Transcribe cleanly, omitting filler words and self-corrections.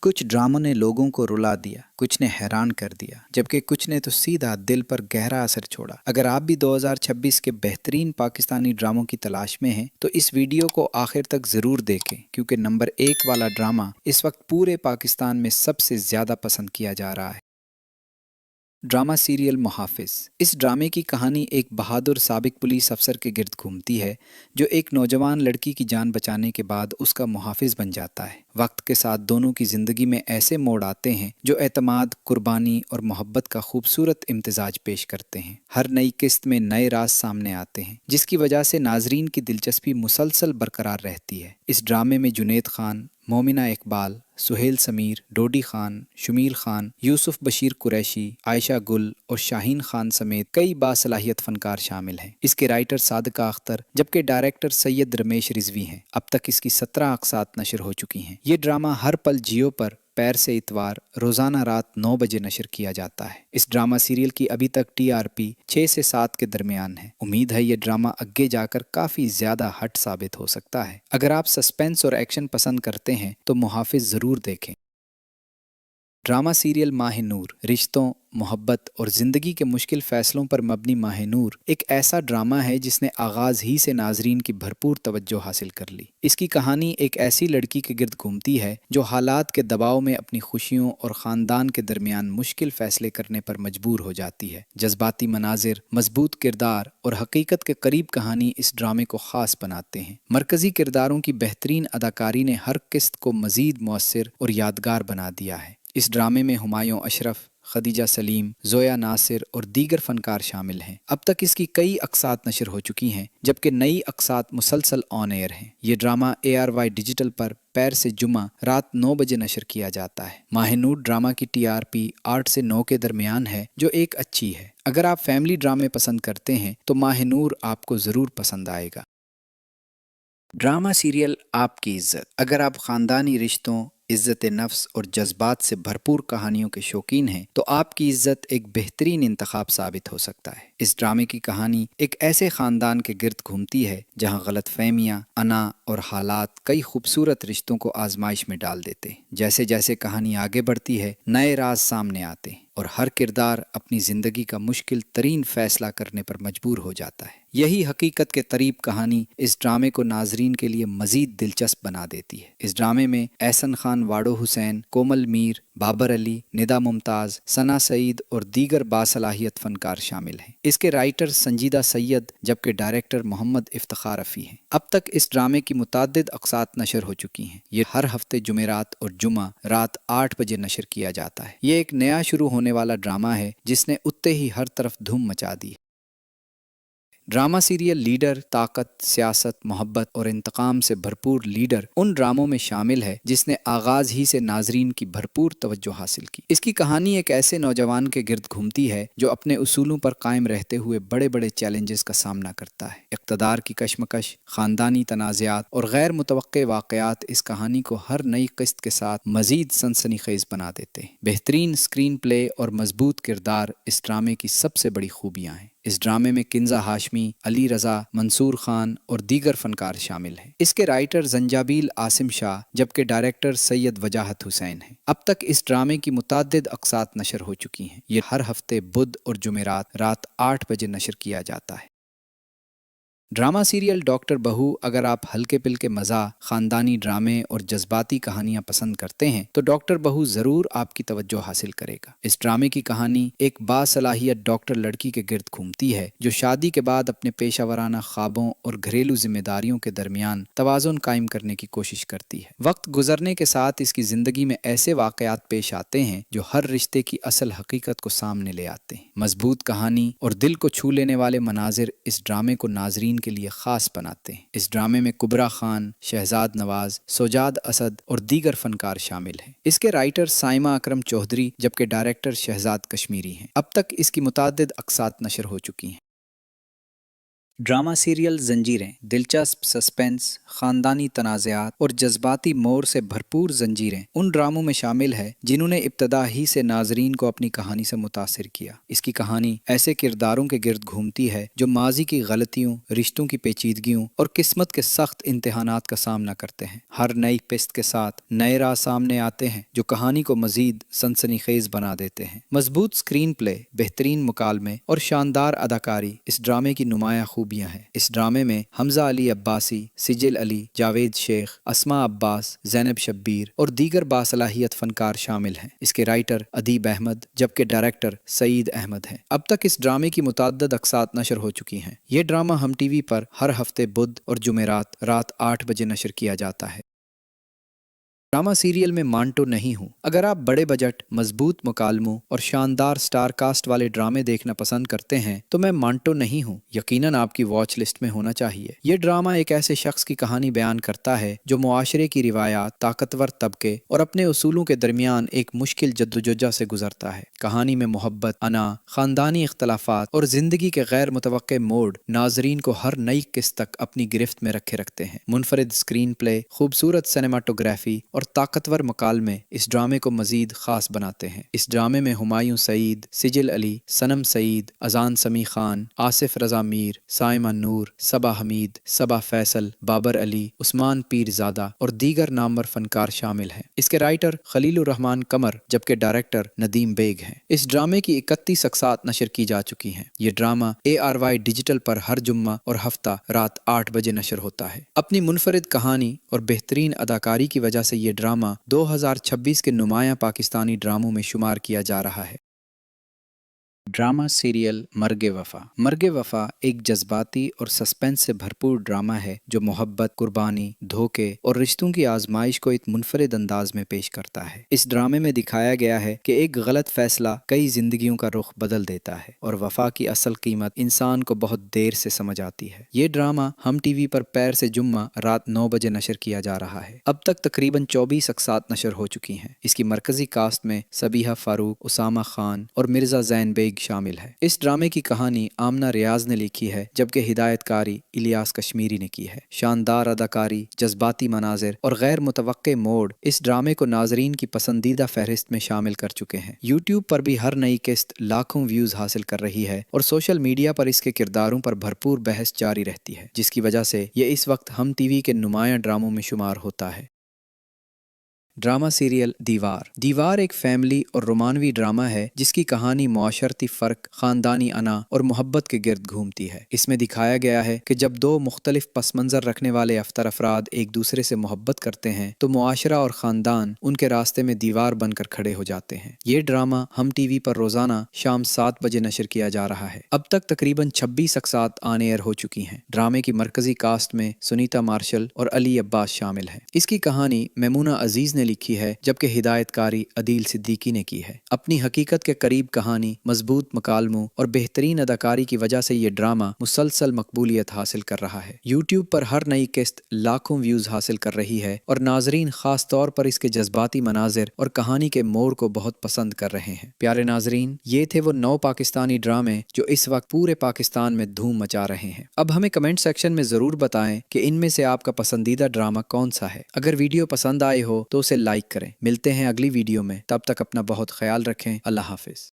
कुछ ड्रामों ने लोगों को रुला दिया, कुछ ने हैरान कर दिया, जबकि कुछ ने तो सीधा दिल पर गहरा असर छोड़ा। अगर आप भी 2026 के बेहतरीन पाकिस्तानी ड्रामों की तलाश में हैं, तो इस वीडियो को आखिर तक ज़रूर देखें, क्योंकि नंबर 1 वाला ड्रामा इस वक्त पूरे पाकिस्तान में सबसे ज़्यादा पसंद किया जा रहा है। Drama serial Muhafiz. इस ड्रामे की कहानी एक बहादुर साबिक पुलिस अफसर के गिर्द घूमती है, जो एक नौजवान लड़की की जान बचाने के बाद उसका मुहाफिज बन जाता है। वक्त के साथ दोनों की ज़िंदगी में ऐसे मोड़ आते हैं जो एतमाद, कुर्बानी और मोहब्बत का खूबसूरत इम्तिजाज पेश करते हैं। हर नई किस्त में नए राज सामने आते हैं, जिसकी वजह से नाजरीन की दिलचस्पी मुसलसल बरकरार रहती है। इस ड्रामे में जुनैद खान, मोमिना इकबाल, सुहेल समीर, डोडी खान, शुमील खान, यूसुफ बशीर कुरैशी, आयशा गुल और शाहीन खान समेत कई बासलाहियत फनकार शामिल हैं। इसके राइटर सादका अख्तर, जबकि डायरेक्टर सैयद रमेश रिजवी हैं। अब तक इसकी 17 अक़सात नशर हो चुकी हैं। ये ड्रामा हर पल जियो पर पैर से इतवार रोज़ाना रात 9 बजे नशर किया जाता है। इस ड्रामा सीरियल की अभी तक TRP 6 से 7 के दरमियान है। उम्मीद है ये ड्रामा आगे जाकर काफ़ी ज़्यादा हट साबित हो सकता है। अगर आप सस्पेंस और एक्शन पसंद करते हैं तो मुहाफिज ज़रूर देखें। ड्रामा सीरियल माह नूर। रिश्तों, मोहब्बत और ज़िंदगी के मुश्किल फ़ैसलों पर मबनी माह नूर एक ऐसा ड्रामा है जिसने आगाज़ ही से नाजरीन की भरपूर तवज्जो हासिल कर ली। इसकी कहानी एक ऐसी लड़की के गिर्द घूमती है जो हालात के दबाव में अपनी खुशियों और ख़ानदान के दरमियान मुश्किल फ़ैसले करने पर मजबूर हो जाती है। जज्बाती मनाजिर, मजबूत किरदार और हकीकत के करीब कहानी इस ड्रामे को ख़ास बनाते हैं। मरकज़ी किरदारों की बेहतरीन अदाकारी ने हर किस्त को मज़ीद मुअस्सिर और यादगार बना दिया है। इस ड्रामे में हुमायूं अशरफ, खदीजा सलीम, जोया नासिर और दीगर फनकार शामिल हैं। अब तक इसकी कई अक़सात नशर हो चुकी हैं, जबकि नई अक़सात मुसलसल ऑन एयर हैं। ये ड्रामा ARY डिजिटल पर पैर से जुमा रात 9 बजे नशर किया जाता है। माह नूर ड्रामा की TRP 8 से 9 के दरमियान है, जो एक अच्छी है। अगर आप फैमिली ड्रामे पसंद करते हैं तो माह नूर आपको ज़रूर पसंद आएगा। ड्रामा सीरियल आपकी इज़्ज़त। अगर आप ख़ानदानी रिश्तों, इज़्ज़त नफ्स और जज्बात से भरपूर कहानियों के शौकीन हैं तो आपकी इज़्ज़त एक बेहतरीन इंतखाब साबित हो सकता है। इस ड्रामे की कहानी एक ऐसे ख़ानदान के गिर्द घूमती है जहाँ गलत फहमियाँ, अना और हालात कई खूबसूरत रिश्तों को आजमाइश में डाल देते हैं। जैसे जैसे कहानी आगे बढ़ती है, नए राज सामने आते हैं और हर किरदार अपनी ज़िंदगी का मुश्किल तरीन फ़ैसला करने पर मजबूर हो जाता है। यही हकीकत के करीब कहानी इस ड्रामे को नाजरीन के लिए मज़ीद दिलचस्प बना देती है। इस ड्रामे में एहसन खान, वाडो हुसैन, कोमल मीर, बाबर अली, निदा मुमताज़, सना सईद और दीगर बासलाहियत फ़नकार शामिल हैं। इसके राइटर संजीदा सैयद, जबकि डायरेक्टर मोहम्मद इफ्तिखार रफ़ी हैं। अब तक इस ड्रामे की मुताद्दिद अक़सात नशर हो चुकी हैं। ये हर हफ्ते जुमेरात और जुमा रात 8 बजे नशर किया जाता है। ये एक नया शुरू होने वाला ड्रामा है जिसने उतने ही हर तरफ धूम मचा दी। ड्रामा सीरियल लीडर ताकत, सियासत, मोहब्बत और इंतकाम से भरपूर लीडर उन ड्रामों में शामिल है जिसने आगाज ही से नाजरीन की भरपूर तवज्जो हासिल की। इसकी कहानी एक ऐसे नौजवान के गिर्द घूमती है जो अपने उसूलों पर कायम रहते हुए बड़े बड़े चैलेंजेस का सामना करता है। इक़्तिदार की कशमकश, ख़ानदानी तनाज़ात और गैर मुतवक्के वाक़यात इस कहानी को हर नई किस्त के साथ मज़ीद सनसनीखेज़ बना देते हैं। बेहतरीन स्क्रीन प्ले और मजबूत किरदार इस ड्रामे की सबसे बड़ी खूबियाँ हैं। इस ड्रामे में किंजा हाशमी, अली रज़ा, मंसूर खान और दीगर फनकार शामिल हैं। इसके राइटर जंजाबील आसिम शाह, जबकि डायरेक्टर सैयद वजाहत हुसैन हैं। अब तक इस ड्रामे की मुताद्दिद अक़सात नशर हो चुकी हैं। ये हर हफ्ते बुध और जुमेरात रात 8 बजे नशर किया जाता है। ड्रामा सीरियल डॉक्टर बहू। अगर आप हल्के पिल्के मज़ा, ख़ानदानी ड्रामे और जज्बाती कहानियाँ पसंद करते हैं तो डॉक्टर बहू ज़रूर आपकी तवज्जो हासिल करेगा। इस ड्रामे की कहानी एक बासलाहियत डॉक्टर लड़की के गिर्द घूमती है जो शादी के बाद अपने पेशा वराना ख्वाबों और घरेलू जिम्मेदारियों के दरमियान तवाज़ुन कायम करने की कोशिश करती है। वक्त गुजरने के साथ इसकी ज़िंदगी में ऐसे वाक़यात पेश आते हैं जो हर रिश्ते की असल हकीकत को सामने ले आते हैं। मजबूत कहानी और दिल को छू लेने वाले मनाजिर इस ड्रामे को नाजरीन के लिए खास बनाते हैं। इस ड्रामे में कुबरा खान, शहजाद नवाज, सोजाद असद और दीगर फनकार शामिल हैं। इसके राइटर साइमा अकरम चौधरी, जबकि डायरेक्टर शहजाद कश्मीरी हैं। अब तक इसकी मुताद्दिद अक़सात नशर हो चुकी हैं। ڈرامہ سیریل زنجیریں دلچسپ سسپنس، خاندانی تنازعات اور جذباتی موڑ سے بھرپور زنجیریں ان ڈراموں میں شامل ہے جنہوں نے ابتدا ہی سے ناظرین کو اپنی کہانی سے متاثر کیا۔ اس کی کہانی ایسے کرداروں کے گرد گھومتی ہے جو ماضی کی غلطیوں، رشتوں کی پیچیدگیوں اور قسمت کے سخت امتحانات کا سامنا کرتے ہیں۔ ہر نئی قسط کے ساتھ نئے راز سامنے آتے ہیں جو کہانی کو مزید سنسنی خیز بنا دیتے ہیں۔ مضبوط اسکرین پلے، بہترین مکالمے اور شاندار اداکاری اس ڈرامے کی نمایاں خوبیاں ہیں۔ اس ڈرامے میں حمزہ علی عباسی، سجل علی، جاوید شیخ، اسماء عباس، زینب شبیر اور دیگر باصلاحیت فنکار شامل ہیں۔ اس کے رائٹر ادیب احمد جبکہ ڈائریکٹر سعید احمد ہیں۔ اب تک اس ڈرامے کی متعدد اقساط نشر ہو چکی ہیں۔ یہ ڈرامہ ہم ٹی وی پر ہر ہفتے بدھ اور جمعرات رات 8 بجے نشر کیا جاتا ہے۔ ڈرامہ سیریل میں مانٹو نہیں ہوں۔ اگر آپ بڑے بجٹ، مضبوط مکالموں اور شاندار سٹار کاسٹ والے ڈرامے دیکھنا پسند کرتے ہیں تو میں مانٹو نہیں ہوں یقیناً آپ کی واچ لسٹ میں ہونا چاہیے۔ یہ ڈرامہ ایک ایسے شخص کی کہانی بیان کرتا ہے جو معاشرے کی روایات، طاقتور طبقے اور اپنے اصولوں کے درمیان ایک مشکل جدوجہد سے گزرتا ہے۔ کہانی میں محبت، انا، خاندانی اختلافات اور زندگی کے غیر متوقع موڑ ناظرین کو ہر نئی قسط تک اپنی گرفت میں رکھے رکھتے ہیں۔ منفرد اسکرین پلے، خوبصورت سنیماٹوگرافی اور طاقتور مکالمے اس ڈرامے کو مزید خاص بناتے ہیں۔ اس ڈرامے میں ہمایوں سعید، سجل علی، صنم سعید، اذان سمیع خان، آصف رضا میر، سائمہ نور، صبا حمید، صبا فیصل، بابر علی، عثمان پیرزادہ اور دیگر نامور فنکار شامل ہیں۔ اس کے رائٹر خلیل الرحمن قمر جبکہ ڈائریکٹر ندیم بیگ ہیں۔ اس ڈرامے کی 31 اقساط نشر کی جا چکی ہیں۔ یہ ڈرامہ ARY ڈیجیٹل پر ہر جمعہ اور ہفتہ رات 8 بجے نشر ہوتا ہے۔ اپنی منفرد کہانی اور بہترین اداکاری کی وجہ سے یہ ڈرامہ 2026 کے نمایاں پاکستانی ڈراموں میں شمار کیا جا رہا ہے۔ ڈرامہ سیریل مرگ وفا۔ مرگ وفا ایک جذباتی اور سسپنس سے بھرپور ڈرامہ ہے جو محبت، قربانی، دھوکے اور رشتوں کی آزمائش کو ایک منفرد انداز میں پیش کرتا ہے۔ اس ڈرامے میں دکھایا گیا ہے کہ ایک غلط فیصلہ کئی زندگیوں کا رخ بدل دیتا ہے اور وفا کی اصل قیمت انسان کو بہت دیر سے سمجھ آتی ہے۔ یہ ڈرامہ ہم ٹی وی پر پیر سے جمعہ رات 9 بجے نشر کیا جا رہا ہے۔ اب تک تقریباً 24 اقساط نشر ہو چکی ہیں۔ اس کی مرکزی کاسٹ میں سبیحہ فاروق، اسامہ خان اور مرزا زین بیگ شامل ہے۔ اس ڈرامے کی کہانی آمنہ ریاض نے لکھی ہے جبکہ ہدایت کاری الیاس کشمیری نے کی ہے۔ شاندار اداکاری، جذباتی مناظر اور غیر متوقع موڑ اس ڈرامے کو ناظرین کی پسندیدہ فہرست میں شامل کر چکے ہیں۔ یوٹیوب پر بھی ہر نئی قسط لاکھوں ویوز حاصل کر رہی ہے اور سوشل میڈیا پر اس کے کرداروں پر بھرپور بحث جاری رہتی ہے جس کی وجہ سے یہ اس وقت ہم ٹی وی کے نمایاں ڈراموں میں شمار ہوتا ہے۔ ڈرامہ سیریل دیوار۔ دیوار ایک فیملی اور رومانوی ڈرامہ ہے جس کی کہانی معاشرتی فرق، خاندانی انا اور محبت کے گرد گھومتی ہے۔ اس میں دکھایا گیا ہے کہ جب دو مختلف پس منظر رکھنے والے افراد ایک دوسرے سے محبت کرتے ہیں تو معاشرہ اور خاندان ان کے راستے میں دیوار بن کر کھڑے ہو جاتے ہیں۔ یہ ڈرامہ ہم ٹی وی پر روزانہ شام 7 بجے نشر کیا جا رہا ہے۔ اب تک تقریباً 26 اقساط آن ایئر ہو چکی ہیں۔ ڈرامے کی مرکزی کاسٹ میں سنیتا مارشل اور علی عباس شامل ہیں۔ اس کی کہانی میمونہ عزیز نے لکھی ہے جبکہ ہدایت کاری عدیل صدیقی نے کی ہے۔ اپنی حقیقت کے قریب کہانی، مضبوط مکالموں اور بہترین اداکاری کی وجہ سے یہ ڈرامہ مسلسل مقبولیت حاصل کر رہا ہے۔ یوٹیوب پر ہر نئی قسط لاکھوں ویوز حاصل کر رہی ہے اور ناظرین خاص طور پر اس کے جذباتی مناظر اور کہانی کے موڑ کو بہت پسند کر رہے ہیں۔ پیارے ناظرین، یہ تھے وہ 9 پاکستانی ڈرامے جو اس وقت پورے پاکستان میں دھوم مچا رہے ہیں۔ اب ہمیں کمنٹ سیکشن میں ضرور بتائیں کہ ان میں سے آپ کا پسندیدہ ڈرامہ کون سا ہے۔ اگر ویڈیو پسند آئے ہو تو اسے لائک کریں۔ ملتے ہیں اگلی ویڈیو میں، تب تک اپنا بہت خیال رکھیں۔ اللہ حافظ۔